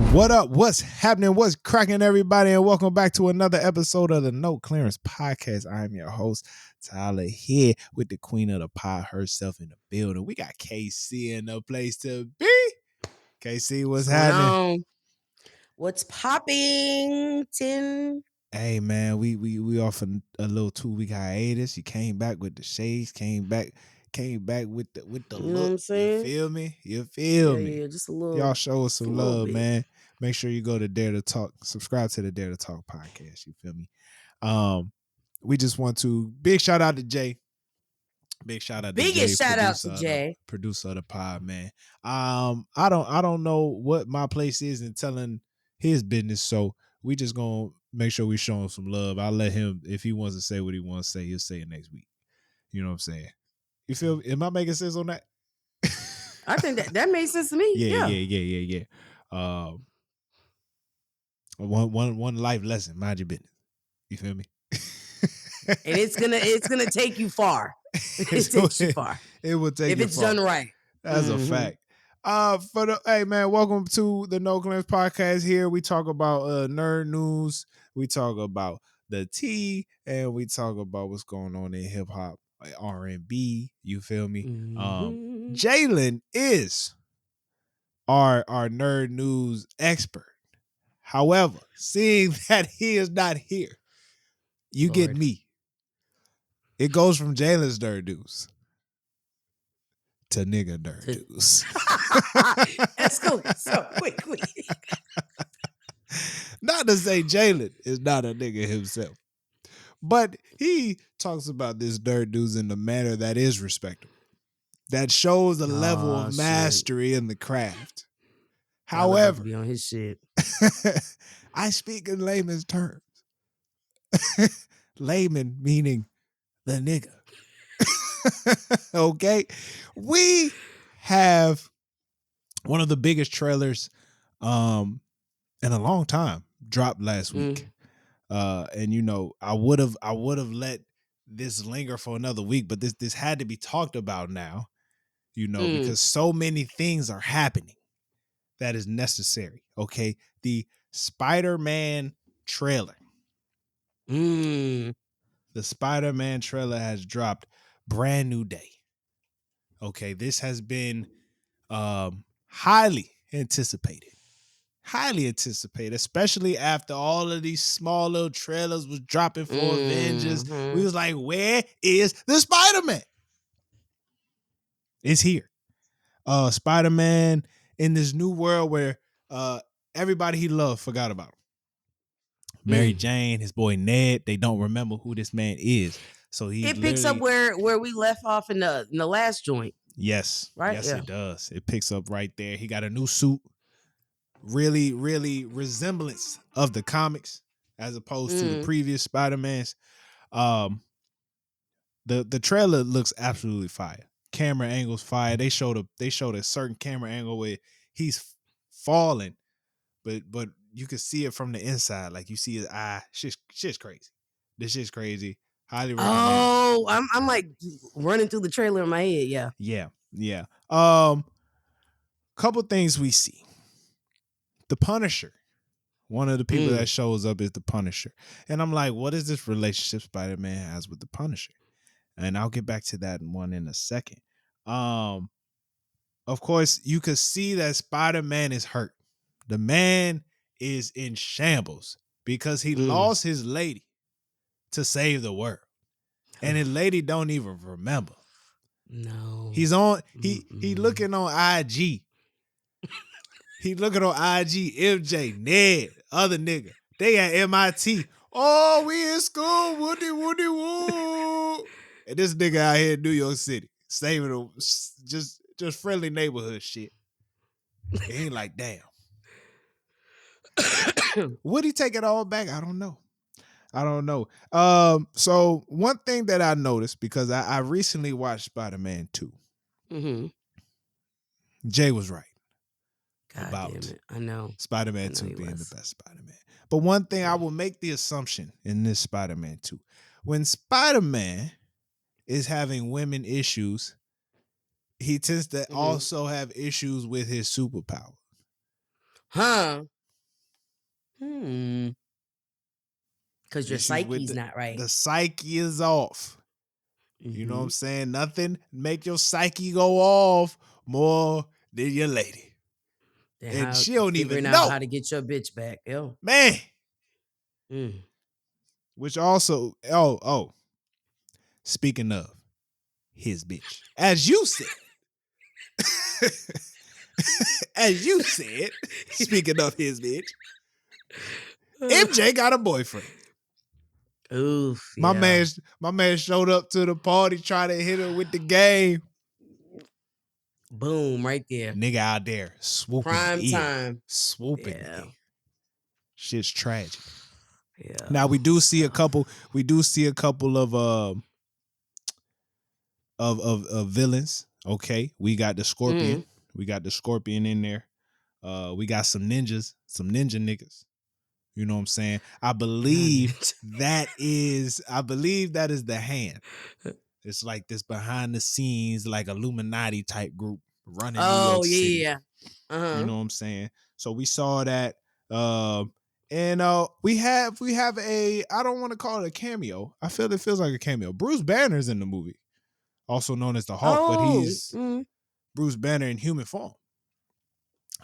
What up? What's happening? What's cracking, everybody? And welcome back to another episode of the No Clearance Podcast. I'm your host, Tyler, here with the queen of the pod herself in the building. We got KC in the place to be. KC, what's happening? What's popping, Tim? Hey man, we off a little 2-week hiatus. You came back with the shades, came back with the You know look. what I'm saying? You feel me? Yeah, just a little. Y'all show us some love, bit. man. Make sure you go to Dare to Talk, subscribe to the Dare to Talk podcast. You feel me? We just want to big shout out to Jay. Big shout out to Jay. Biggest shout out to Jay, producer of the pod, man. I don't know what my place is in telling his business, so we just gonna make sure we show him some love. I'll let him, if he wants to say what he wants to say, he'll say it next week. You know what I'm saying? You feel? Am I making sense on that? I think that makes sense to me. Yeah. One life lesson: mind your business. You feel me? And it's gonna take you far. It takes you far. It will take if you it's far. done right. That's a fact. Hey man, welcome to the No Clearance Podcast. Here we talk about nerd news, we talk about the tea, and we talk about what's going on in hip hop, like R&B. You feel me? Jalen is our nerd news expert. However, seeing that he is not here, you get me. It goes from Jalen's nerd news to nigga nerd news. Let's go so quickly. Not to say Jalen is not a nigga himself, but he talks about this nerd news in a manner that is respectable, that shows a level of mastery in the craft. However, be on his shit. I speak in layman's terms. Layman meaning the nigga. Okay, we have one of the biggest trailers in a long time dropped last week. And you know, I would have let this linger for another week, but this had to be talked about now, you know, because so many things are happening that is necessary. Okay, the Spider-Man trailer. The Spider-Man trailer has dropped. Brand new day. Okay, this has been highly anticipated, especially after all of these small little trailers was dropping for Avengers. We was like, where is the Spider-Man? It's here. Spider-Man in this new world where everybody he loved forgot about him. Mary Jane, his boy Ned, they don't remember who this man is. So he picks up where we left off in the last joint. Yes. Right? Yes, it does. It picks up right there. He got a new suit. Really, really resemblance of the comics as opposed to the previous Spider-Mans. The trailer looks absolutely fire. Camera angles fire. They showed a certain camera angle where he's falling, but you can see it from the inside. Like you see his eye. Shit's crazy. This shit's crazy. Highly recommend. Oh, I'm like running through the trailer in my head. Yeah. Couple things we see. The Punisher. One of the people that shows up is the Punisher. And I'm like, what is this relationship Spider-Man has with the Punisher? And I'll get back to that one in a second. Of course, you could see that Spider-Man is hurt. The man is in shambles because he lost his lady to save the world. And his lady don't even remember. No. He's on, he looking on IG. He looking on IG, MJ, Ned, other nigga. They at MIT. Oh, we in school, woody woo. And this nigga out here in New York City, saving them, just friendly neighborhood shit. He ain't like, damn. Would he take it all back? I don't know. So one thing that I noticed, because I recently watched Spider-Man 2. Jay was right. God about damn it. I know. Spider-Man 2 being the best Spider-Man. But one thing I will make the assumption in this Spider-Man 2, when Spider-Man is having women issues, he tends to also have issues with his superpower. Huh. Hmm. Because your Issues with psyche's not right. the psyche is off. You know what I'm Mm-hmm. saying? Nothing make your psyche go off more than your lady. Then And how she don't figuring even out know. how to get your bitch back. Yo. Man. Mm. Which also, speaking of his bitch, as you said, as you said, speaking of his bitch, MJ got a boyfriend. Oof, My yeah. man, my man showed up to the party trying to hit her with the game. Boom, right there. Nigga out there swooping Prime in, time. swooping Yeah. in. Shit's tragic. Yeah. Now we do see a Tough. couple. We do see a couple of villains. Okay, we got the Scorpion. Mm. We got the Scorpion in there. We got some ninjas, some ninja niggas. You know what I'm saying? I believe that is the Hand. It's like this behind the scenes, like Illuminati type group running New Oh, York yeah, City. yeah. You Uh-huh. know what I'm saying? So we saw that. And we have a, I don't want to call it a cameo. I feel it feels like a cameo. Bruce Banner's in the movie, also known as the Hulk, but Oh. he's Bruce Banner in human form,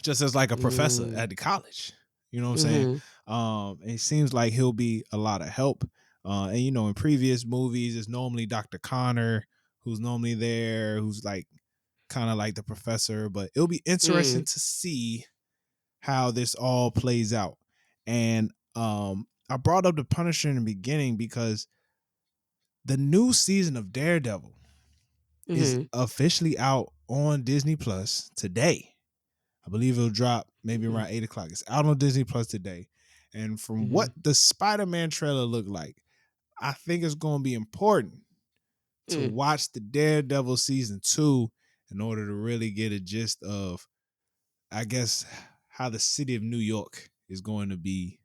just as like a professor Mm. at the college. You know what I'm saying? Mm-hmm. And it seems like he'll be a lot of help. And you know, in previous movies, it's normally Dr. Connor who's normally there, who's like kind of like the professor. But it'll be interesting Mm. to see how this all plays out. And I brought up the Punisher in the beginning because the new season of Daredevil is Mm-hmm. officially out on Disney Plus today. I believe it'll drop maybe Mm-hmm. around 8 o'clock. It's out on Disney Plus today. And from what the Spider-Man trailer looked like, I think it's going to be important to Mm. watch the Daredevil season 2 in order to really get a gist of, I guess, how the city of New York is going to be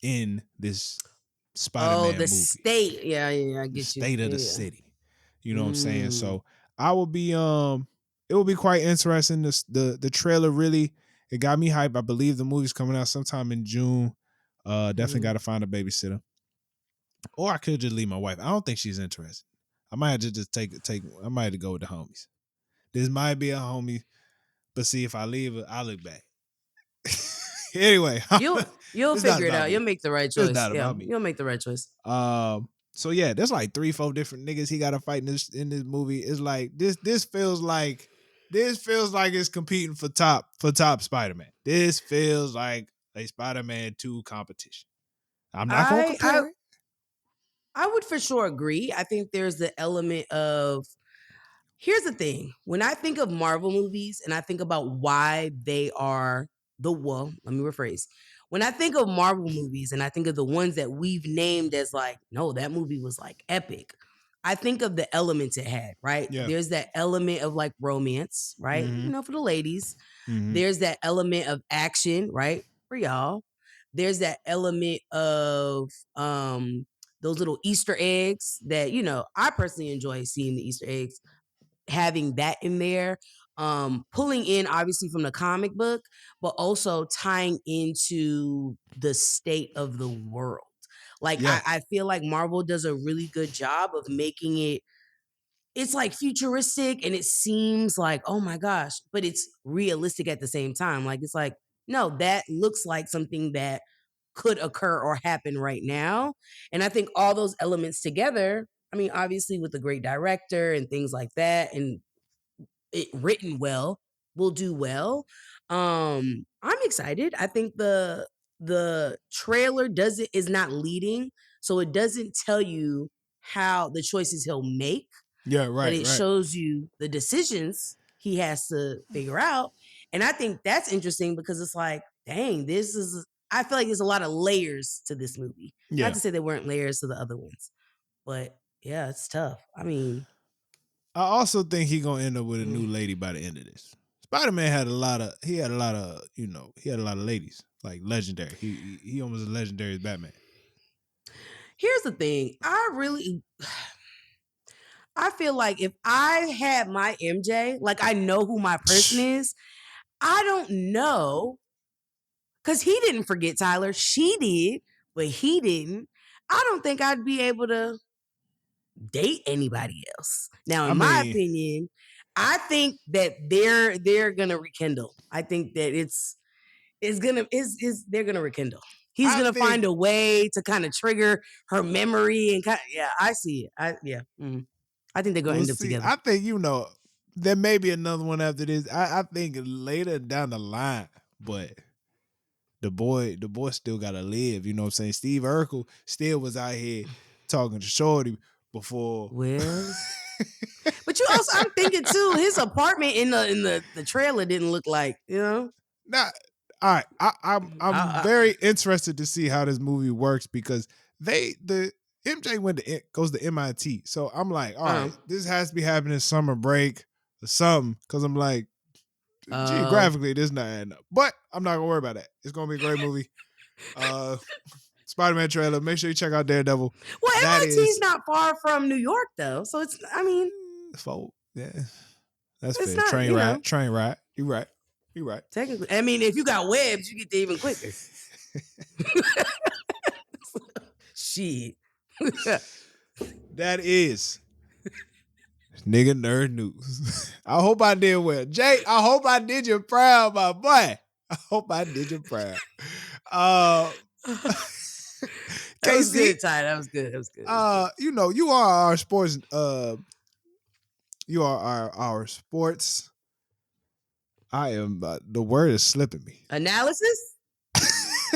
in this Oh, Spider-Man the movie. state. Yeah, yeah, I The get you. state of the Yeah. city. You know what I'm saying? Mm. So I will be it will be quite interesting. The trailer really, it got me hyped. I believe the movie's coming out sometime in June. Definitely Mm. got to find a babysitter. Or I could just leave my wife. I don't think she's interested. I might have to just take I might have to go with the homies. This might be a homie, but see, if I leave it, I look back. Anyway, You'll it's not figure it about out. You'll me. make the right It's choice. not Yeah, about me. you'll make the right choice. So yeah, there's like 3-4 different niggas he got to fight in this movie. It's like this feels like it's competing for top Spider-Man. This feels like a Spider-Man 2 competition. I'm not gonna I I compare it. I would for sure agree. I think there's the element of here's the thing. When I think of Marvel movies and I think about why they are let me rephrase. When I think of Marvel movies and I think of the ones that we've named as like, no, that movie was like epic. I think of the elements it had, right? Yeah. There's that element of like romance, right? Mm-hmm. You know, for the ladies. Mm-hmm. There's that element of action, right? For y'all. There's that element of those little Easter eggs that, you know, I personally enjoy seeing the Easter eggs, having that in there, pulling in obviously from the comic book, but also tying into the state of the world. Like Yeah. I feel like Marvel does a really good job of making it's like futuristic and it seems like, oh my gosh, but it's realistic at the same time. Like it's like, no, that looks like something that could occur or happen right now. And I think all those elements together, I mean, obviously with a great director and things like that, and it written well, will do well. I'm excited. I think the trailer doesn't is not leading, so it doesn't tell you how the choices he'll make, Yeah. but Right. it Right. shows you the decisions he has to figure out. And I think that's interesting because it's like, dang, this is I feel like there's a lot of layers to this movie. Not Yeah. to say there weren't layers to the other ones, but yeah, it's tough. I mean, I also think he gonna end up with a new mm. lady by the end of this. Spider-Man had a lot of he had a lot of ladies, like legendary. He almost as legendary as Batman. Here's the thing. I feel like if I had my MJ, like I know who my person is, I don't know Because he didn't forget Tyler. She did, but he didn't. I don't think I'd be able to date anybody else. Now, I in my mean, opinion, I think that they're gonna rekindle. I think that it's gonna is they're gonna rekindle. He's I gonna think find a way to kind of trigger her memory and kind of, yeah, I see it. I think they're gonna we'll end up see. together. I think there may be another one after this. I think later down the line, but the boy still gotta live. You know what I'm saying? Steve Urkel still was out here talking to Shorty before. Well, but you also, I'm thinking too, his apartment in the trailer didn't look like, you know. Now, all right, I'm I, very interested to see how this movie works because the MJ goes to MIT, so I'm like, all right, um, this has to be happening summer break or something because I'm like, uh, geographically, this not adding up, but I'm not gonna worry about that. It's gonna be a great movie. Uh, Spider-Man trailer. Make sure you check out Daredevil. well, That MIT is is not far from New York though, so it's, I mean, folk. Yeah, that's it's fair. not, Train you know, ride. Train ride. You right. You right. technically. I mean, if you got webs, you get there even quicker. Shit. That is nigga nerd news. I hope I did well. Jay, I hope I did you proud, my boy. I hope I did you proud. Uh That was Casey, good, Ty. That was good. That was good. That was good. you are our sports you are our sports. I am the word is slipping me. Analysis?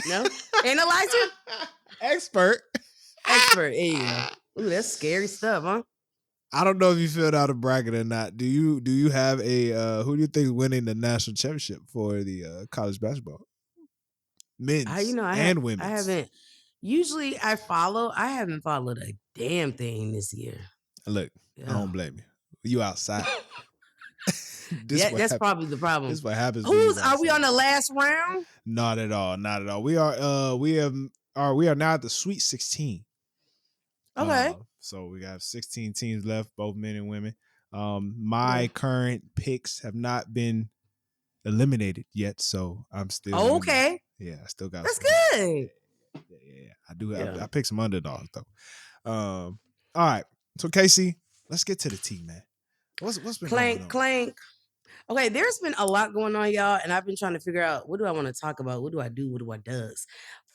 No? Analyzer? Expert. Expert. There you go. Ooh, that's scary stuff, huh? I don't know if you filled out a bracket or not. Do you have a who do you think is winning the national championship for the college basketball? You Men's know, and I women's. haven't. Usually, I haven't followed a damn thing this year. Look, I Yeah, don't blame you. You outside. this yeah, what that's happens. probably the problem. This what happens when Who's you are we on outside. the last round? Not at all. Not at all. We are now at the Sweet 16. Okay. So we got 16 teams left, both men and women. My Okay. current picks have not been eliminated yet, so I'm still, Okay. yeah, I still got That's some hope. good. Yeah. I do. Yeah. I picked some underdogs though. All right. So Casey, let's get to the tea, man. What's been going Clank, on? clank. Okay, there's been a lot going on, y'all, and I've been trying to figure out what do I want to talk about? What do I do? What do I does?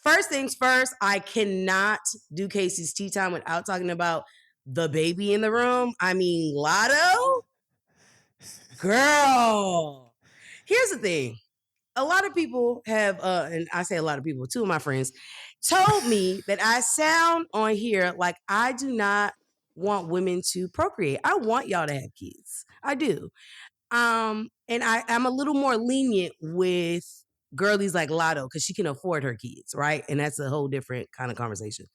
First things first, I cannot do Casey's tea time without talking about the baby in the room. I mean, Lotto, girl. Here's the thing. A lot of people have, and I say a lot of people, two of my friends told me that I sound on here like I do not want women to procreate. I want y'all to have kids. I do. And I'm a little more lenient with girlies like Lotto because she can afford her kids, right? And that's a whole different kind of conversation.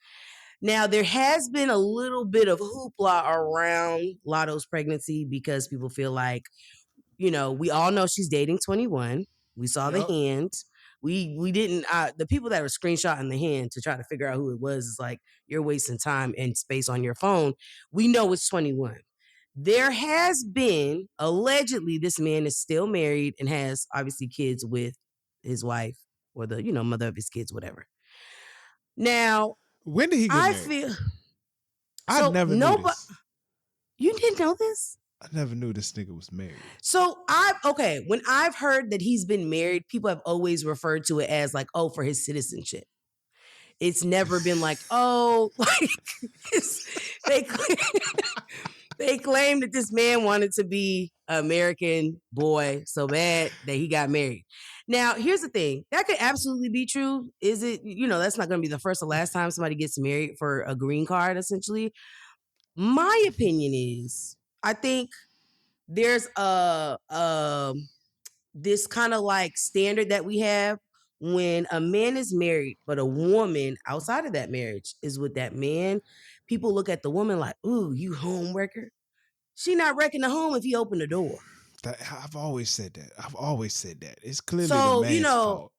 Now, there has been a little bit of hoopla around Lotto's pregnancy because people feel like, we all know she's dating 21. We saw the Yep. hand. We didn't the people that were screenshotting the hand to try to figure out who it was is like you're wasting time and space on your phone. We know it's 21. There has been allegedly this man is still married and has obviously kids with his wife or the mother of his kids, whatever. Now When did he get I married? feel I so never knew nobody. this. You didn't know this? I never knew this nigga was married. So when I've heard that he's been married, people have always referred to it as like, oh, for his citizenship. It's never been like, oh, like they they claim that this man wanted to be an American boy so bad that he got married. Now, here's the thing. That could absolutely be true. Is it, that's not going to be the first or last time somebody gets married for a green card, essentially. My opinion is, I think there's this kind of like standard that we have when a man is married, but a woman outside of that marriage is with that man. People look at the woman like, ooh, you home wrecker. She not wrecking the home if he opened the door. I've always said that. I've always said that. It's clearly the So, man's fault.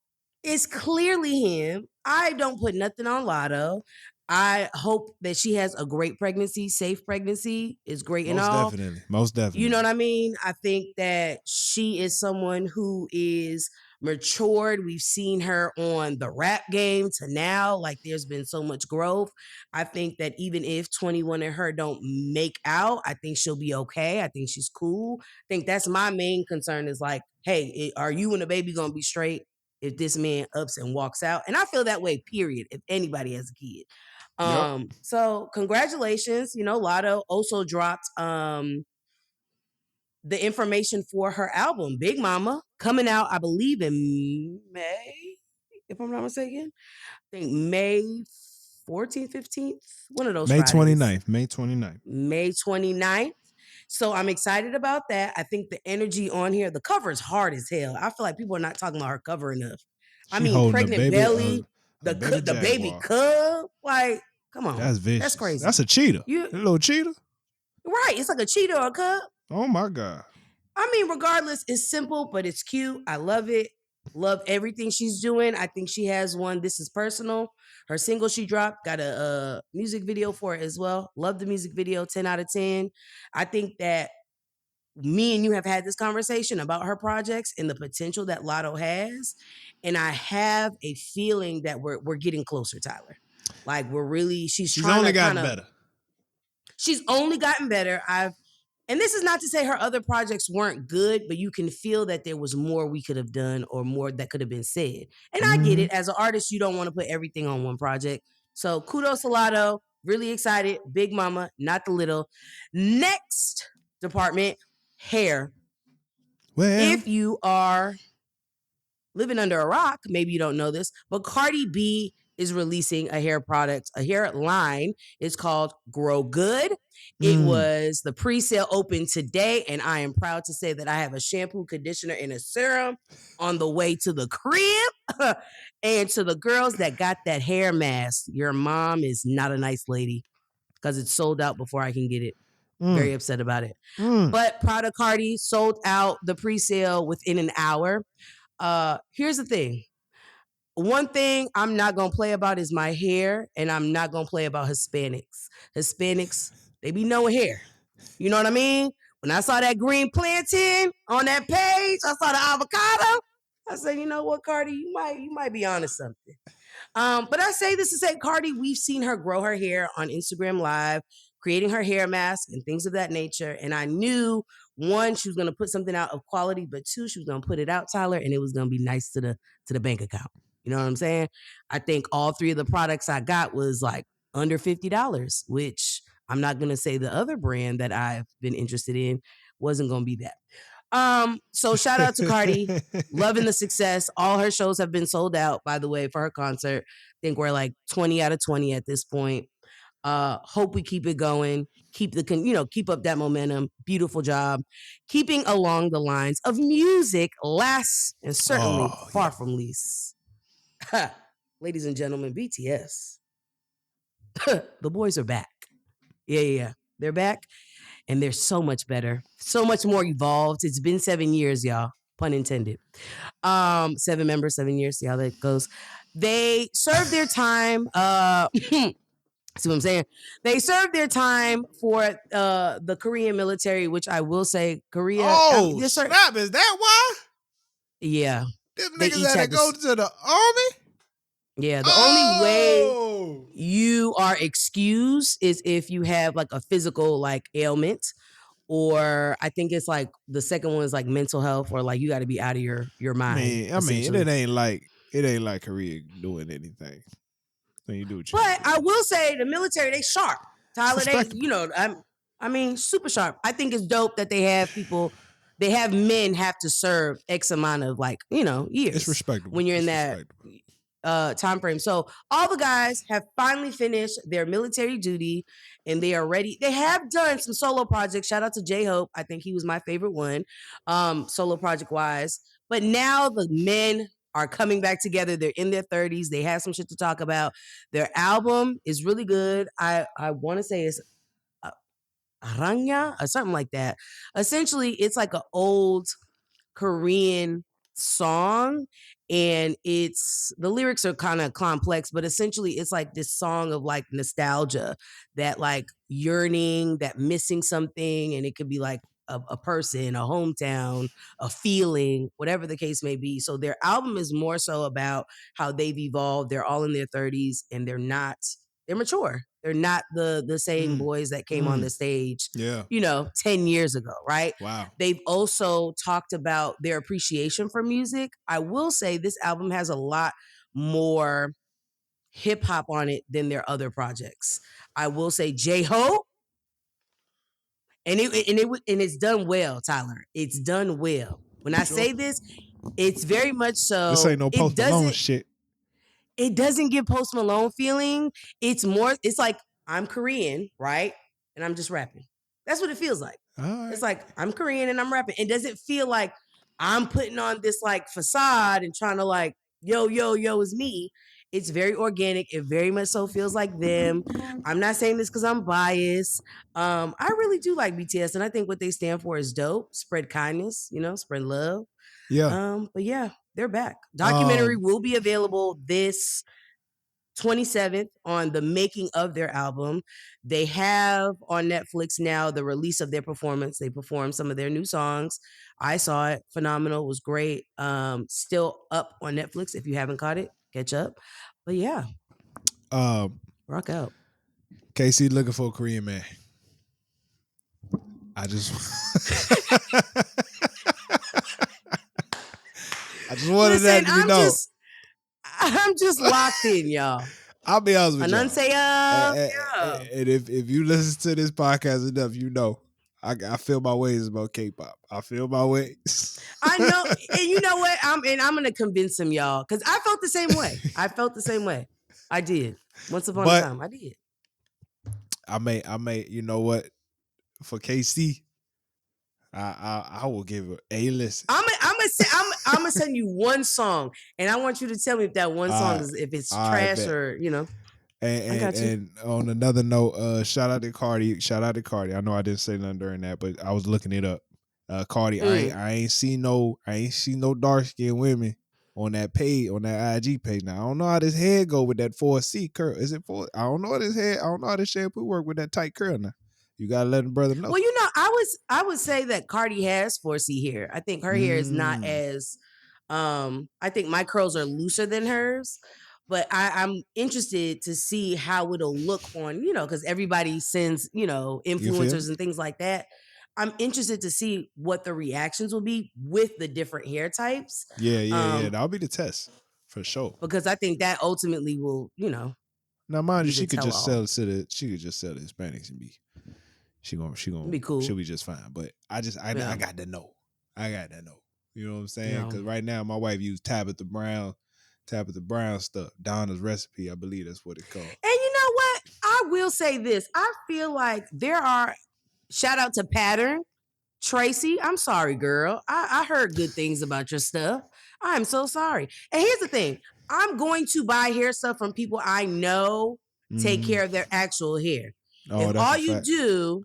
it's clearly him. I don't put nothing on Lotto. I hope that she has a great pregnancy, safe pregnancy is great and Most all. definitely. Most You know definitely. what I mean? I think that she is someone who is matured. We've seen her on the rap game to now. Like there's been so much growth. I think that even if 21 and her don't make out, I think she'll be okay. I think she's cool. I think that's my main concern is like, hey, are you and the baby gonna be straight if this man ups and walks out? And I feel that way, period, if anybody has a kid. Yep. So congratulations. You know, Lotto also dropped the information for her album, Big Mama, coming out, I believe, in May, if I'm not mistaken. I think May 14th, 15th, one of those May Fridays. 29th. May 29th. May 29th. So I'm excited about that. I think the energy on here, the cover is hard as hell. I feel like people are not talking about her cover enough. I She mean, holding pregnant belly, a baby the baby jaguar. cub, like, come on, That's that's vicious. That's crazy. a cheetah. You A little cheetah. right? It's like a cheetah or a cub. Oh my God. I mean, regardless, it's simple, but it's cute. I love it. Love everything she's doing. I think she has one. This is personal. Her single she dropped got a music video for it as well. Love the music video. 10 out of 10. I think that me and you have had this conversation about her projects and the potential that Lotto has, and I have a feeling that we're getting closer, Tyler. Like we're really she's She's trying only to kind gotten of better. she's only gotten better. And this is not to say her other projects weren't good, but you can feel that there was more we could have done or more that could have been said. And I get Mm-hmm. it. As an artist, you don't want to put everything on one project. So kudos to Lotto. Really excited. Big Mama, not the little. Next department, hair. Well, If you are living under a rock, maybe you don't know this, but Cardi B is releasing a hair product, a hair line. It's called Grow Good. It mm, was the pre-sale open today, and I am proud to say that I have a shampoo, conditioner, and a serum on the way to the crib. And to the girls that got that hair mask, your mom is not a nice lady because it's sold out before I can get it. mm, Very upset about it. mm. But Prada Cardi sold out the pre-sale within an hour. Here's the thing. One thing I'm not gonna play about is my hair, and I'm not gonna play about Hispanics. Hispanics, they be knowing hair. You know what I mean? When I saw that green plantain on that page, I saw the avocado. I said, you know what, Cardi, you might be onto something. But I say this to say, Cardi, we've seen her grow her hair on Instagram Live, creating her hair mask and things of that nature. And I knew one, she was gonna put something out of quality, but two, she was gonna put it out, Tyler, and it was gonna be nice to the bank account. You know what I'm saying? I think all three of the products I got was like under $50, which I'm not gonna say the other brand that I've been interested in wasn't gonna be that. So shout out to Cardi, loving the success. All her shows have been sold out, by the way, for her concert. I think we're like 20 out of 20 at this point. Hope we keep it going. Keep keep up that momentum. Beautiful job. Keeping along the lines of music, last and certainly Oh, far yeah. from least. Ladies and gentlemen, BTS. The boys are back. Yeah. They're back and they're so much better, so much more evolved. It's been 7 years, y'all. Pun intended. 7 members, 7 years. See how that goes. They served their time. See what I'm saying? They served their time for the Korean military, which I will say, Korea. I mean, Oh, snap. Is that why? yeah, Them they niggas each had to had go this. to the army? Yeah, the only way Oh. you are excused is if you have like a physical like ailment, or I think it's like the second one is like mental health, or like you got to be out of your mind I mean, essentially. it ain't like Korea doing anything. So you do what you But gotta I do. will say the military, they sharp. It's Tyler, respectable. I mean, super sharp. I think it's dope that they have people, they have men have to serve X amount of like, It's years respectable. when you're in It's that respectable. time frame. So all the guys have finally finished their military duty and they are ready. They have done some solo projects. Shout out to J Hope. I think he was my favorite one, solo project wise. But now the men are coming back together. They're in their 30s. They have some shit to talk about. Their album is really good. I want to say it's uh, Aranya or something like that. Essentially, it's like an old Korean song, and it's the lyrics are kind of complex, but essentially it's like this song of like nostalgia, that like yearning, that missing something, and it could be like a person, a hometown, a feeling, whatever the case may be. So their album is more so about how they've evolved. They're all in their 30s and they're mature. They're not the same Mm. boys that came on Mm. the stage, Yeah. 10 years ago, right? Wow. They've also talked about their appreciation for music. I will say this album has a lot more hip hop on it than their other projects. I will say J Ho, and it's done well, Tyler. It's done well. When You I sure? say this, it's very much This so. ain't no Post Malone shit. It doesn't give Post Malone feeling. It's like I'm Korean, right? And I'm just rapping. That's what it feels like. All It's right. like I'm Korean and I'm rapping. It doesn't feel like I'm putting on this like facade and trying to like, yo, yo, yo is me. It's very organic. It very much so feels like them. I'm not saying this because I'm biased. I really do like BTS, and I think what they stand for is dope. Spread kindness, spread love. Yeah. But yeah, they're back. Documentary Um. will be available this 27th on the making of their album. They have on Netflix now the release of their performance. They performed some of their new songs. I saw it. Phenomenal. Was great. Still up on Netflix. If you haven't caught it, catch up. But yeah, Um. rock out. KC looking for a Korean man. I just. I just wanted Listen, that to be known. I'm just locked in, y'all. I'll be honest with y'all. Anuncio. Yeah. And if you listen to this podcast enough, you know I feel my ways about K-pop. I feel my ways. I know, and you know what? I'm gonna convince him, y'all, because I felt the same way. I felt the same way. I did. Once upon a But time, I did. I may, you know what? For KC, I will give it a listen. I'm gonna send you one song, and I want you to tell me if that one song Uh, is if it's I trash bet. or And, I and got you. and on another note, shout out to Cardi. Shout out to Cardi. I know I didn't say nothing during that, but I was looking it up. Cardi, Mm. I ain't seen no dark skinned women on that page, on that IG page. Now I don't know how this head go with that 4C curl. Is it 4? I don't know how this head. I don't know how this shampoo work with that tight curl. Now you gotta let the brother know. Well, I would say that Cardi has 4C hair. I think her hair is not as I think my curls are looser than hers. But I'm interested to see how it'll look on, because everybody sends, You feel me? influencers and things like that. I'm interested to see what the reactions will be with the different hair types. Yeah. Um, That'll be the test for sure. because I think that ultimately will, Now, mind you, be the tell all. she could just sell to Hispanics and be It'd be she'll cool. be just fine. But I Yeah. got to know. I got to know. You know what I'm saying? Yeah. Because right now my wife used Tabitha Brown stuff. Donna's recipe, I believe that's what it's called. And you know what? I will say this. I feel like there are shout out to Pattern. Tracy, I'm sorry, girl. I heard good things about your stuff. I'm so sorry. And here's the thing. I'm going to buy hair stuff from people I know take Mm-hmm. care of their actual hair. If Oh, that's all a you fact. do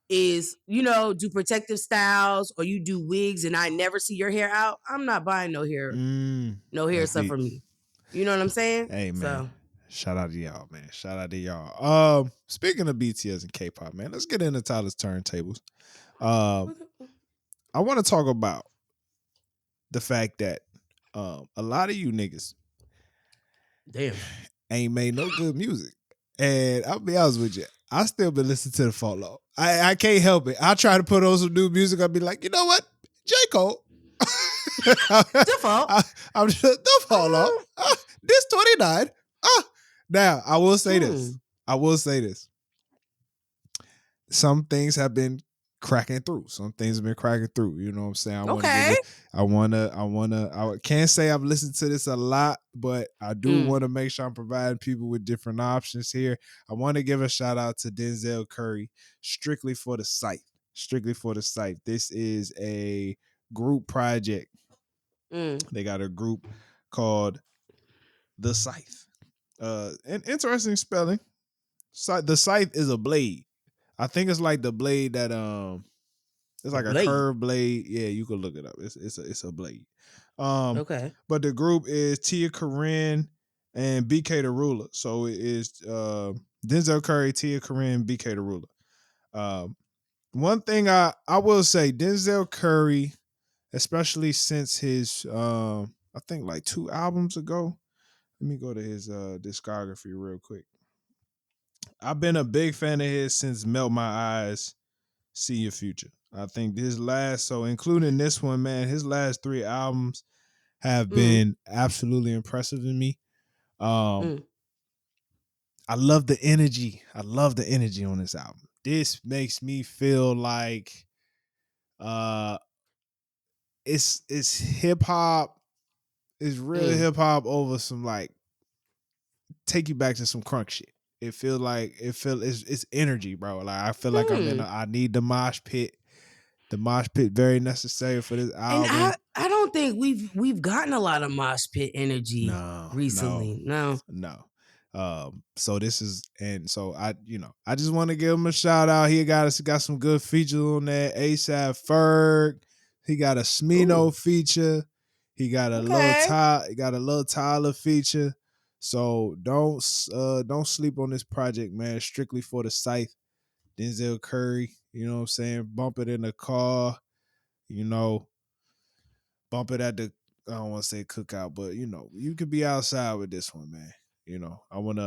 is, do protective styles or you do wigs and I never see your hair out, I'm not buying no hair That's stuff deep. from you. You know what I'm saying? Hey man. So Shout out to y'all, man. Shout out to y'all. Speaking of BTS and K-pop, man, let's get into Tyler's turntables. I want to talk about the fact that a lot of you niggas damn. ain't made no good music. And I'll be honest with you, I still been listening to the Fallout. I can't help it. I try to put on some new music. I'll be like, you know what? J. Cole. Default. I'm just the Fallout. This 29. Now, I will say this. I will say this. Some things have been cracking through. Some things have been cracking through. You know what I'm saying? I want to give Okay. it. I can't say I've listened to this a lot, but I do want to make sure I'm providing people with different options here. I want to give a shout out to Denzel Curry, strictly for the site. Strictly for the site. This is a group project. They got a group called The Scythe. An interesting spelling. The scythe is a blade. I think it's like the blade that it's like a Blade. curved blade. Yeah, you can look it up. It's a blade. Okay. But the group is Tia Corinne and BK the Ruler. So it is Denzel Curry, Tia Corinne, BK the Ruler. one thing I will say, Denzel Curry, especially since his I think like 2 albums ago. Let me go to his discography real quick. I've been a big fan of his since Melt My Eyes, See Your Future. I think his last, so including this one, man, his last 3 albums have Mm, been absolutely impressive to me. Um, mm, I love the energy. I love the energy on this album. This makes me feel like uh it's hip hop, it's real mm, hip hop over some like take you back to some crunk shit. It's energy, bro. Like I feel like hmm. I need the mosh pit. The mosh pit very necessary for this And album. I don't think we've gotten a lot of mosh pit energy No, no, recently. No. no. So this is, and so I just want to give him a shout out. He got some good features on that. ASAP Ferg. He got a Ooh. Smino feature. Okay. He got a little Tyler feature. So don't sleep on this project, man. Strictly for the scythe. Denzel Curry, you know what I'm saying? Bump it in the car, you know, bump it at the I don't want to say cookout, but you could be outside with this one, man.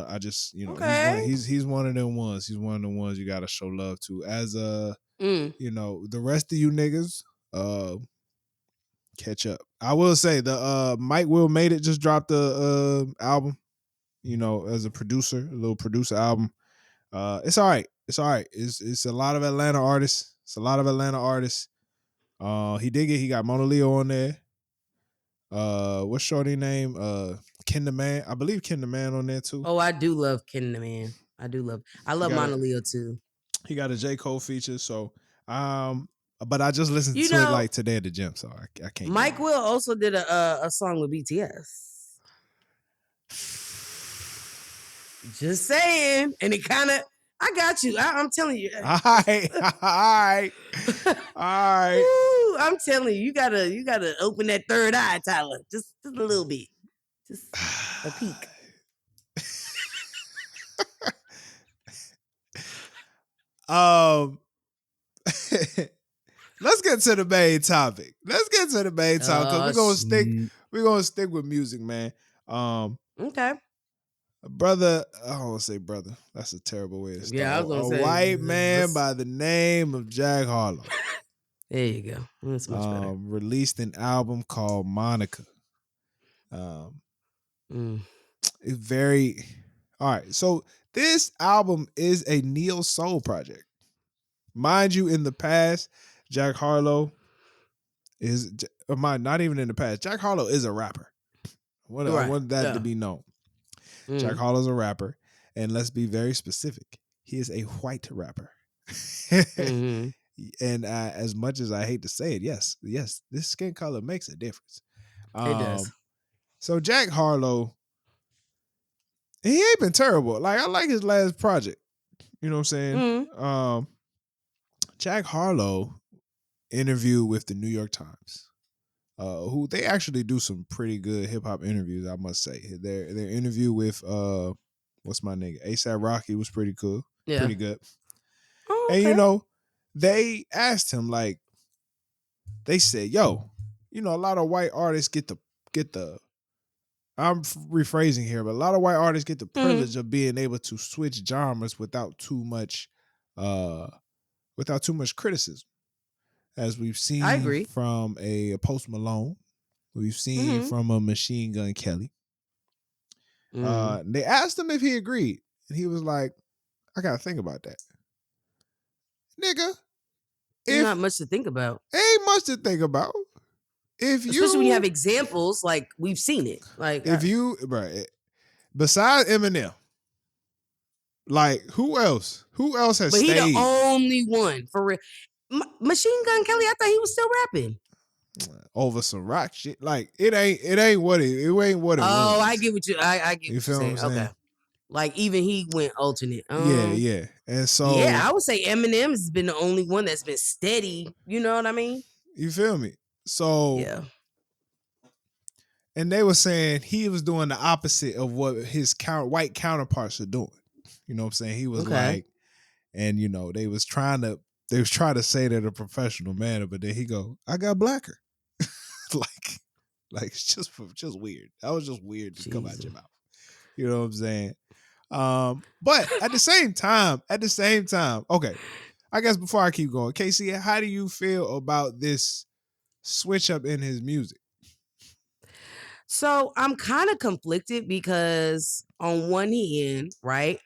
I just Okay. he's one of them ones. He's one of the ones you gotta show love to. As Mm. the rest of you niggas, uh catch up. I will say the Mike Will Made It just dropped the album, as a producer, a little producer album. It's all right. It's all right. It's a lot of Atlanta artists. It's a lot of Atlanta artists. He got Mona Leo on there. What's shorty name? Ken the Man. I believe Ken the Man on there too. Oh, I do love Ken the Man. I He love got a Mona Leo too. he got a J. Cole feature. So but I just listened You to it know, like today at the gym, so I can't give Mike you Will also did a song with BTS. Just saying. And it kind of I got you. I'm telling you. all right, all right, all right. Woo, I'm telling you, you gotta open that third eye, Tyler. Just a little bit. Just a peek. um let's get to the main topic. Let's get to the main topic because we're gonna stick with music, man. Um, Okay. brother, I don't want to say brother. That's a terrible way to Yeah, I start. was gonna A say white man let's by the name of Jack Harlow there you go. That's much better. released an album called Monica. Um, Mm. it's very all right. So this album is a neo soul project, mind you. In the past, Jack Harlow is not even in the past. Jack Harlow is a rapper. I Right. want that to Yeah. be known. Jack Mm. Harlow's a rapper, and let's be very specific. He is a white rapper. Mm-hmm. And as much as I hate to say it, yes, this skin color makes a difference. It does. So Jack Harlow, he ain't been terrible. Like I like his last project. You know what I'm saying? Mm. Jack Harlow interviewed with the New York Times. Who they actually do some pretty good hip hop interviews, I must say. Their interview with what's my nigga ASAP Rocky was pretty cool, Yeah. pretty good. Oh, And okay. they asked him like, they said, "Yo, a lot of white artists get the." I'm rephrasing here, but a lot of white artists get the Mm. privilege of being able to switch genres uh, without too much criticism, as we've I seen agree. from a Post Malone, we've seen Mm-hmm. from a Machine Gun Kelly. Mm. They asked him if he agreed, and he was like, "I gotta think about that, nigga. Not If much to think about. ain't much to think about. If Especially when you have you, examples like we've seen it. Like if you, right, besides Eminem, like who else? Who else has but he the stayed only one for real. Machine Gun Kelly, I thought he was still rapping. over some rock shit? Like it ain't what it Oh, I was. get what I get You what you're feel what I'm saying. Okay. saying? Like even he went alternate. Yeah, yeah. And Yeah, so I would say Eminem has been the only one that's been steady. You know what I mean? you feel me? So Yeah. and they were saying he was doing the opposite of what his white counterparts are doing. You know what I'm saying? He was Okay. like, and they was trying to they was trying to say that in a professional manner, but then he go, I got blacker. like it's just weird. That was just weird to come out Jesus. your mouth. You know what I'm saying? But at the same time, okay. I guess before I keep going, Casey, how do you feel about this switch up in his music? So I'm kind of conflicted because on one hand, right,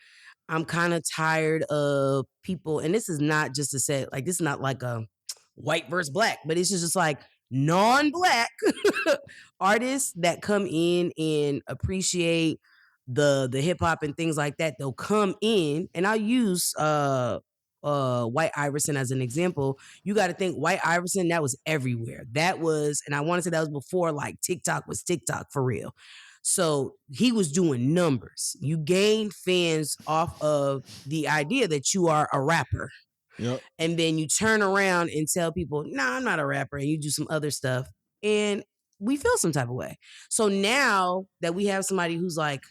I'm kind of tired of people, and this is not just to say, like, this is not like a white versus black, but it's just like non-black artists that come in and appreciate the hip hop and things like that. They'll come in, and I'll use White Iverson as an example. You got to think White Iverson, that was everywhere. That was, and I want to say that was before like TikTok was TikTok for real. So he was doing numbers. You gain fans off of the idea that you are a rapper. Yep. And then you turn around and tell people, nah, I'm not a rapper. And you do some other stuff. And we feel some type of way. So now that we have somebody who's like,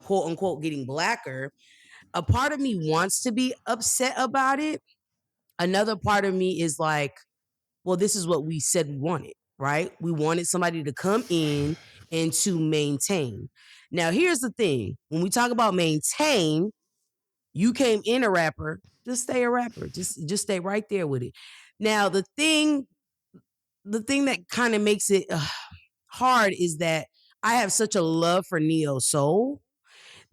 quote unquote, getting blacker, a part of me wants to be upset about it. Another part of me is like, well, this is what we said we wanted, right? We wanted somebody to come in and to maintain. Now, here's the thing. When we talk about maintain, you came in a rapper, just stay a rapper. Just stay right there with it. Now, the thing that kind of makes it hard is that I have such a love for NeoSoul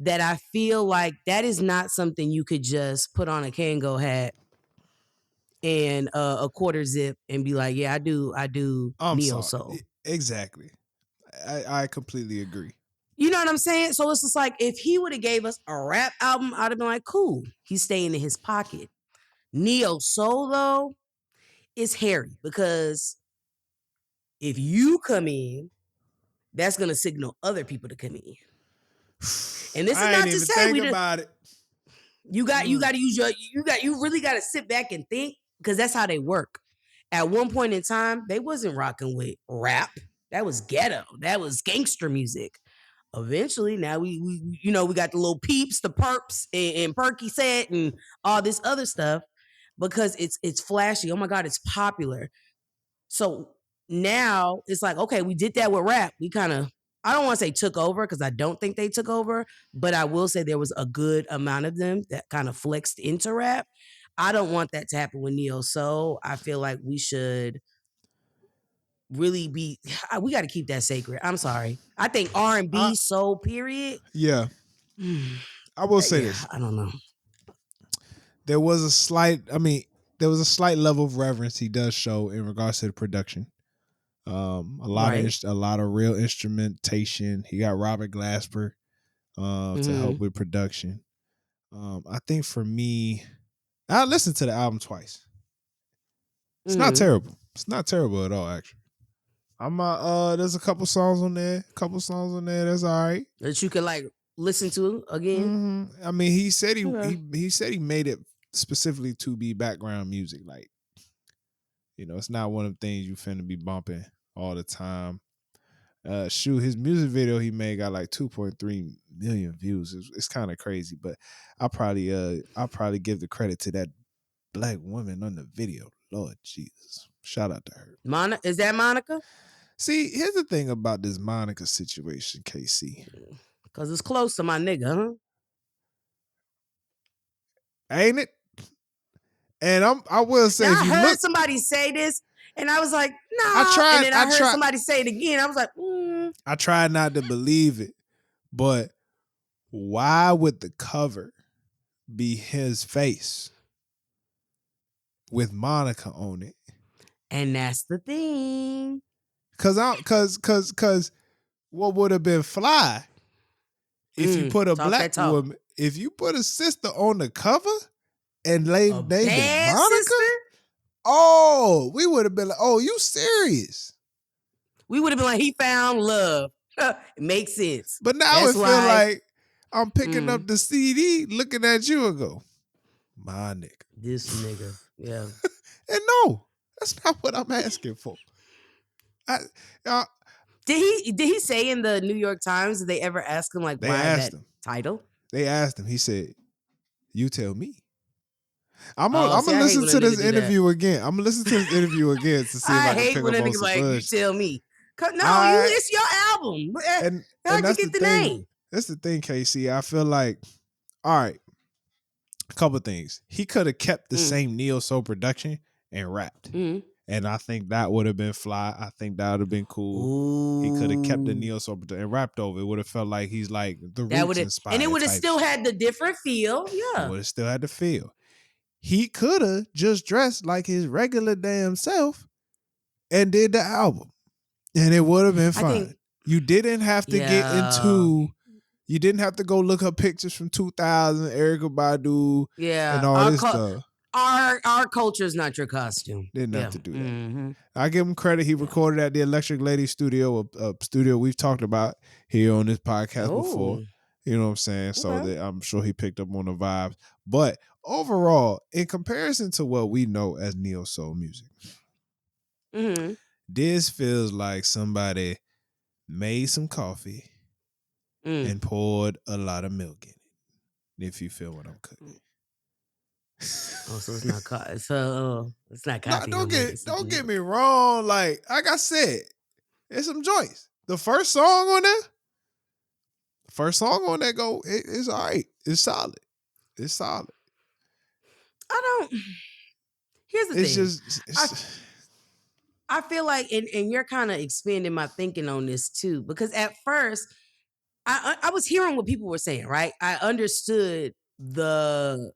that I feel like that is not something you could just put on a Kango hat and a quarter zip and be like, yeah, I do I'm sorry. NeoSoul. Exactly. I completely agree. You know what I'm saying? So it's just like if he would have gave us a rap album, I'd have been like, cool, he's staying in his pocket. NeoSoul though is hairy because if you come in, that's gonna signal other people to come in. And this is I ain't not to even say think we just about it. you got to use your you really got to sit back and think because that's how they work. At one point in time, they wasn't rocking with rap. That was ghetto. That was gangster music. Eventually, now we we got the little peeps, the perps, and Perky set, and all this other stuff because it's flashy. Oh my god, it's popular. So now it's like, okay, we did that with rap. We kind of, I don't want to say took over because I don't think they took over, but I will say there was a good amount of them that kind of flexed into rap. I don't want that to happen with Neo Soul. I feel like we should really be, we got to keep that sacred. I'm sorry. I think I R&B, soul, period. Yeah. I will say Yeah, this. I don't know. There was a slight there was a slight level of reverence he does show in regards to the production. Right. A lot of real instrumentation. He got Robert Glasper to help Mm-hmm. with production. I think for me, I listened to the album twice. It's not Mm-hmm. terrible. It's not terrible at all, actually. There's a couple songs on there. That's all right. That you could like listen to again. I mean, Okay. he said he made it specifically to be background music. Like, it's not one of the things you finna be bumping all the time. Shoot, his music video he made got like 2.3 million views. It's kind of crazy, but I'll probably give the credit to that black woman on the video. Lord Jesus, shout out to her. Is that Monica? See, here's the thing about this Monica situation, KC. Cause it's close to my nigga, huh? Ain't it? And I will say, Now if I you heard look, somebody say this, and I was like, nah. And then I heard somebody say it again. I was like, I tried not to believe it, but why would the cover be his face with Monica on it? And that's the thing. Cause what would have been fly if you put a Talk black that talk. woman, if you put a sister on the cover and A named it bad Monica? sister? Oh, we would have been like, oh, you serious? We would have been like, he found love. It makes sense. But now That's it feel why like I'm picking up the CD, looking at you and go, my nigga. this nigga. Yeah. And no, that's not what I'm asking for. Did he say in the New York Times, did they ever ask him like They why asked that him. title? They asked him. He said, "You tell me." I'm See, gonna I hate listen when a to nigga this do that. interview again. I'm gonna listen to this interview again to see if I I can hate pick when up a on nigga some like, you bullshit. tell me. No, I it's your album. and How'd you that's the get the thing. name? That's the thing, KC. I feel like, all right, a couple things. He could have kept the Mm, same NeoSoul production and rapped. mm. And I think that would have been fly. I think that would have been cool. He could have kept the Ooh. NeoSoul production and rapped over. It would have felt like he's like the That Roots would have, and it inspired would have type still shit. had the different feel. It Yeah. would have still had to feel. He could have just dressed like his regular damn self and did the album. And it would have been I fine. think, You didn't have to get yeah. into, you didn't have to go look up pictures from 2000, Erica Badu, and Yeah. all this stuff. Our culture is not your costume. Didn't have Yeah. to do that. Mm-hmm. I give him credit. He Yeah. recorded at the Electric Lady Studio, a studio we've talked about here on this podcast before. Oh, You know what I'm saying? So okay. that I'm sure he picked up on the vibes. But overall, in comparison to what we know as neo soul music, Mm-hmm. this feels like somebody made some coffee Mm. and poured a lot of milk in it. If you feel what I'm cooking. Oh, so it's not so it's not No, coffee no more. It's don't something get else. me wrong. Like I said, it's some joints. The first song on there, it's all right. It's solid. It's solid. I don't. Here's the It's thing. just I it's, I feel like, and you're kind of expanding my thinking on this too, because at first I was hearing what people were saying, right? I understood the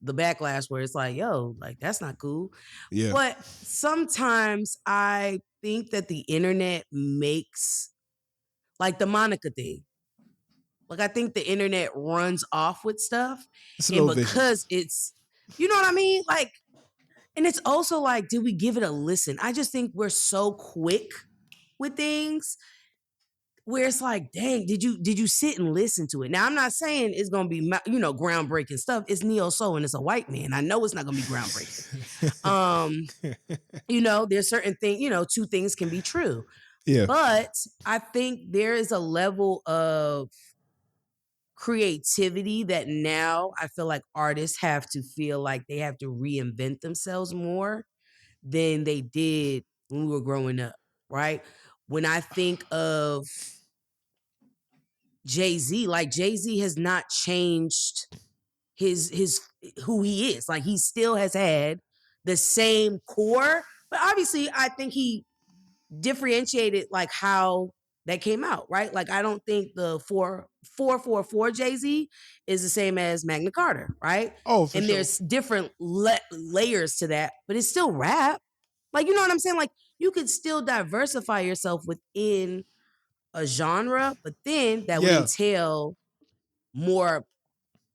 backlash where it's like, yo, like that's not cool. yeah. But sometimes I think that the internet makes like the Monica thing. Like I think the internet runs off with stuff, It's a and little vicious. because it's, you know what I mean, like, and it's also like, did we give it a listen? I just think we're so quick with things where it's like, dang, did you sit and listen to it? Now I'm not saying it's gonna be groundbreaking stuff. It's neo soul and it's a white man. I know it's not gonna be groundbreaking. Um, there's certain things, two things can be true. yeah. But I think there is a level of creativity that now I feel like artists have to feel like they have to reinvent themselves more than they did when we were growing up, right? When I think of Jay-Z, like Jay-Z has not changed his who he is. Like he still has had the same core, but obviously I think he differentiated like how that came out, right? Like I don't think the 444 Jay-Z is the same as Magna Carta, right? Oh, for And sure. there's different layers to that, but it's still rap. Like you know what I'm saying? Like you could still diversify yourself within a genre, but then that would Yeah. entail more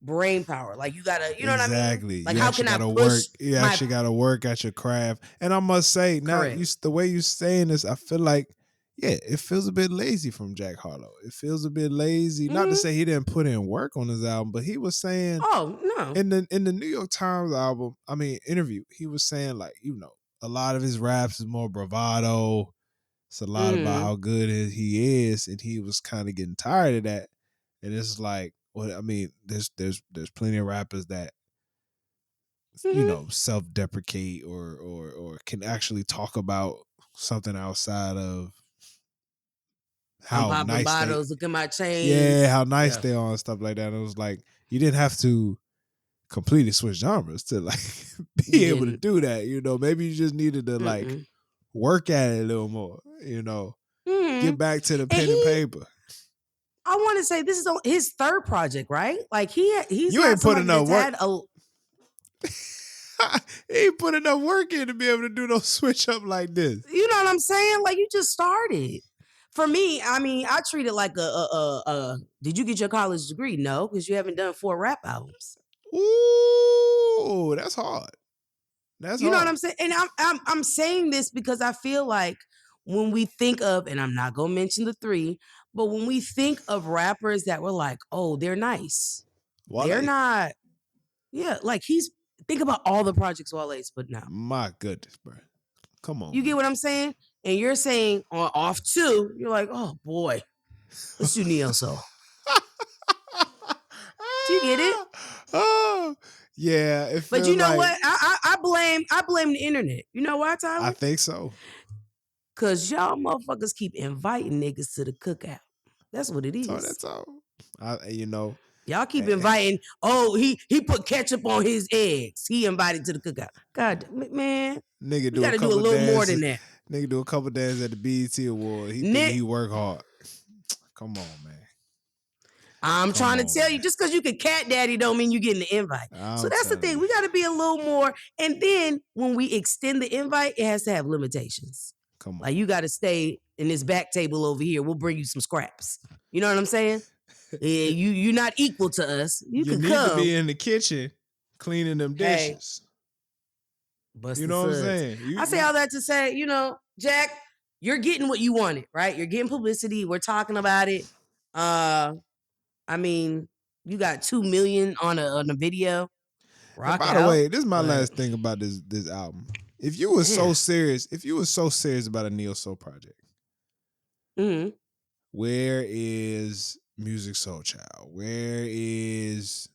brain power. Like you gotta, you know what I mean? Exactly. Like You how actually can I gotta push work. You my actually gotta work at your craft. And I must say, now correct? the way you saying this, I feel like, yeah, it feels a bit lazy from Jack Harlow. It feels a bit lazy. Not to Mm-hmm. say he didn't put in work on his album, but he was saying Oh no. in the New York Times interview, he was saying like, a lot of his raps is more bravado. It's a lot about Mm-hmm. how good he is, and he was kind of getting tired of that. And it's like, well, I mean, there's plenty of rappers that Mm-hmm. self-deprecate or can actually talk about something outside of I'm how popping nice they bottles. Look at my yeah, chains. how nice Yeah. they are and stuff like that. And it was like you didn't have to completely switch genres to like You be able to didn't. do that. Maybe you just needed to like Mm-mm. work at it a little more. Mm-hmm. Get back to the And pen and paper. I want to say this is his third project, right? Like he's You not ain't put somebody enough that's work. had a. He ain't put enough work in to be able to do no switch up like this. You know what I'm saying? Like you just started. For me, I mean, I treat it like a. Did you get your college degree? No, because you haven't done 4 rap albums. Ooh, that's hard. That's You know what hard. I'm saying? And I'm saying this because I feel like when we think of, and I'm not gonna mention the 3, but when we think of rappers that were like, oh, they're nice, they're Wale. not. Yeah, like think about all the projects Wale's putting out. My goodness, bro. Come You on, get man. what I'm saying? And you're saying on off 2, you're like, oh boy, let's do Neo Soul. Do you get it? oh, Yeah, it But feels you know like what? I blame the internet. You know why, I Tyler? think so. Cause y'all motherfuckers keep inviting niggas to the cookout. That's what it So is. that's all. You know, Y'all keep eh, inviting. Oh, he put ketchup on his eggs. He invited to the cookout. God, man, nigga we do got a to do a couple little more than dances. that. Nigga do a couple dances at the BET Award. He think Nick, he work hard. Come on, man. I'm Come trying to on, tell you, man. just because you can cat daddy don't mean you getting the invite. So I'm that's the telling thing. you. We got to be a little more. And then when we extend the invite, it has to have limitations. Come on. Like you got to stay in this back table over here. We'll bring you some scraps. You know what I'm saying? Yeah, you're not equal to us. You You could need to come. be in the kitchen cleaning them Hey, dishes. You busting know what I'm suds. saying? I say all that to say, Jack, you're getting what you wanted, right? You're getting publicity. We're talking about it. I mean, you got 2 million on a video. And Rock by the out, way, this is my but last thing about this album. If you were man, so serious, about a Neo Soul project, mm-hmm. where is Music Soul Child? Where is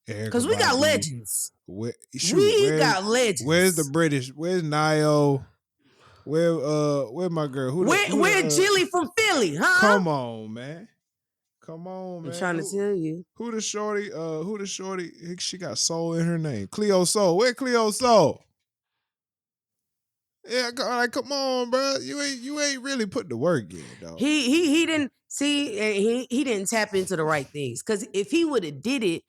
Erica Because we got Badu? legends. Where We got where's the legends. British? Where's Nio? Where my girl? We're Jilly from Philly, huh? Come on, man. Come on, I'm man. trying to tell you. Who the shorty? She got soul in her name. Cleo Soul. Where Cleo Soul? Yeah, like come on, bro. You ain't really put the work in, dog. He didn't see he didn't tap into the right things. Because if he would have did it,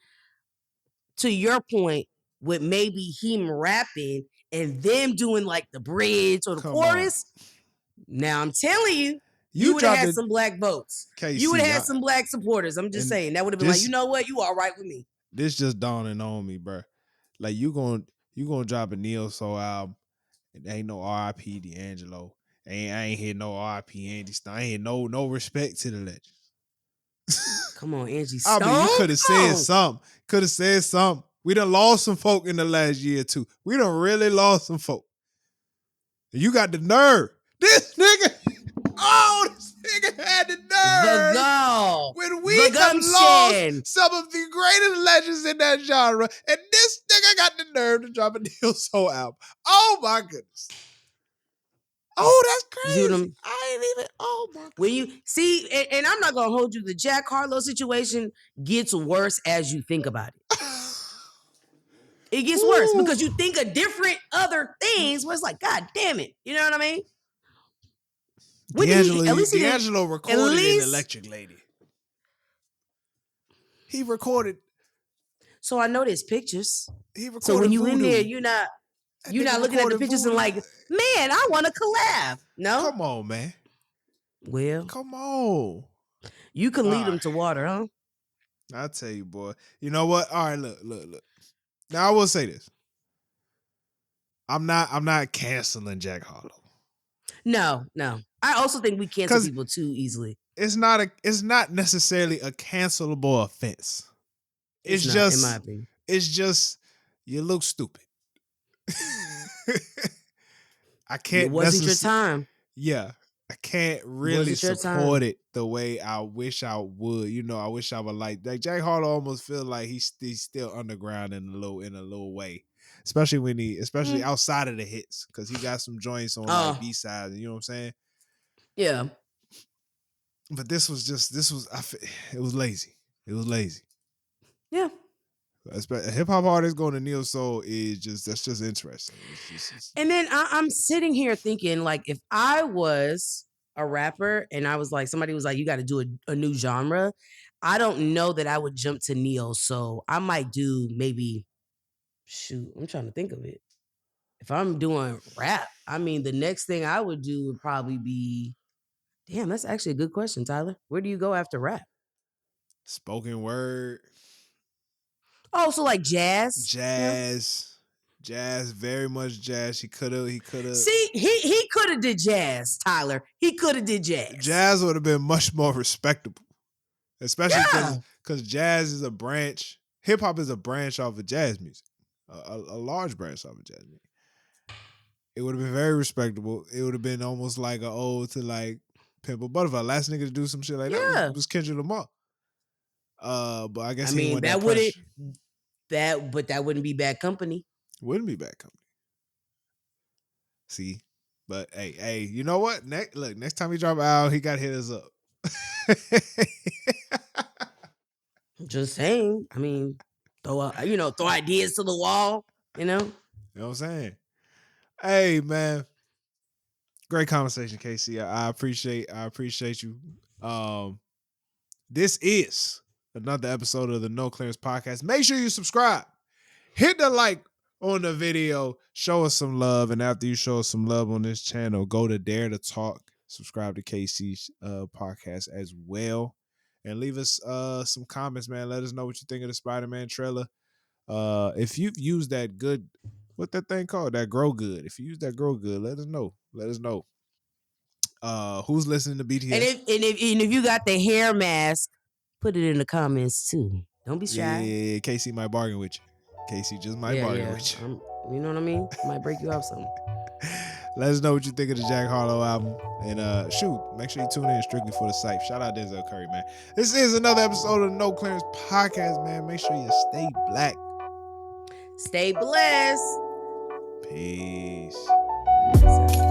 to your point, with maybe him rapping and them doing like the bridge or the Come on. chorus, now I'm telling you, you You would have dropped had the some black votes. You would have KC. had some black supporters. I'm just And saying that would have been like, you this know what, you all right with me. this just dawning on me, bro. Like you gonna drop a Neo Soul album. And ain't no R.I.P. D'Angelo. I ain't hear no R.I.P. Andy Stone. I ain't no respect to the legends. Come on, Angie I mean, you Stone. could have Come said on. something. Could have said something. We done lost some folk in the last year or two. We done really lost some folk. You got the nerve. This nigga, this nigga had the The nerve gall. when The we have lost gumption. some of the greatest legends in that genre, and this nigga got the nerve to drop a Neo Soul album. Oh my goodness. Oh, that's You see what crazy. I'm I ain't even. Oh my when goodness. you see, and I'm not gonna hold you, the Jack Harlow situation gets worse as you think about it. It gets worse Ooh. because you think of different other things where it's like, God damn it. You know what I mean? When did he at least he didn't D'Angelo at recorded in least Electric Lady. He recorded. so I know there's pictures. He So when recorded you in there, Voodoo. you're not That you're nigga not looking at the recorded pictures and Voodoo. like, man, I want to collab. No? Come on, man. Well, Come on. you can lead All them right. to water, huh? I tell you, boy. You know what? All right, look. Now I will say this. I'm not canceling Jack Harlow. No. I also think we cancel Because people too easily. it's not necessarily a cancelable offense. It's It's not, in my just opinion. you look stupid. I It can't wasn't your necessarily, time. yeah, I can't It really wasn't your time. support it the way I wish I would. I wish I would like Jack Harlow almost feel like he's still underground in a little way, especially especially Mm. outside of the hits, because he got some joints on like B sides. You know what I'm saying? Yeah. But it was lazy. It was lazy. Yeah. A hip hop artist going to Neo Soul that's just interesting. And then I'm sitting here thinking, like, if I was a rapper and I was like, somebody was like, you got to do a new genre, I don't know that I would jump to Neo. So I might do maybe, shoot, I'm trying to think of it. If I'm doing rap, I mean, the next thing I would do would probably be, damn, that's actually a good question, Tyler. Where do you go after rap? spoken word, Oh, so like jazz? Yeah. jazz, very much jazz. He could have. See, he could have did jazz, Tyler. He could have did jazz. Jazz would have been much more respectable, especially Yeah. because jazz is a branch. Hip hop is a branch off of jazz music, a large branch off of jazz music. It would have been very respectable. It would have been almost like an ode to like Pimple Butterfly. Last nigga to do some shit like that Yeah. was Kendrick Lamar. But I guess I he ain't mean, want that that wouldn't pressure. But that wouldn't be Bad Company. Wouldn't be Bad Company. See, but hey, you know what? Next time he drop out, he got to hit us up. Just saying. I mean, throw ideas to the wall. You know. You know what I'm saying? Hey, man, great conversation, Casey. I appreciate you. This is another episode of the No Clearance Podcast. Make sure you subscribe. Hit the like on the video. Show us some love. And after you show us some love on this channel, go to Dare to Talk. Subscribe to Casey's podcast as well. And leave us some comments, man. Let us know what you think of the Spider-Man trailer. If you've used that good, what that thing called? That Grow Good. If you use that Grow Good, let us know. Let us know. Who's listening to BTS? And if you got the hair mask, put it in the comments too. Don't be shy. Yeah, Casey might bargain with you. Casey just might bargain with you. You know what I mean? Might break you off something. Let us know what you think of the Jack Harlow album. And make sure you tune in strictly for the site. Shout out Denzel Curry, man. This is another episode of the No Clearance Podcast, man. Make sure you stay black. Stay blessed. Peace. Peace out.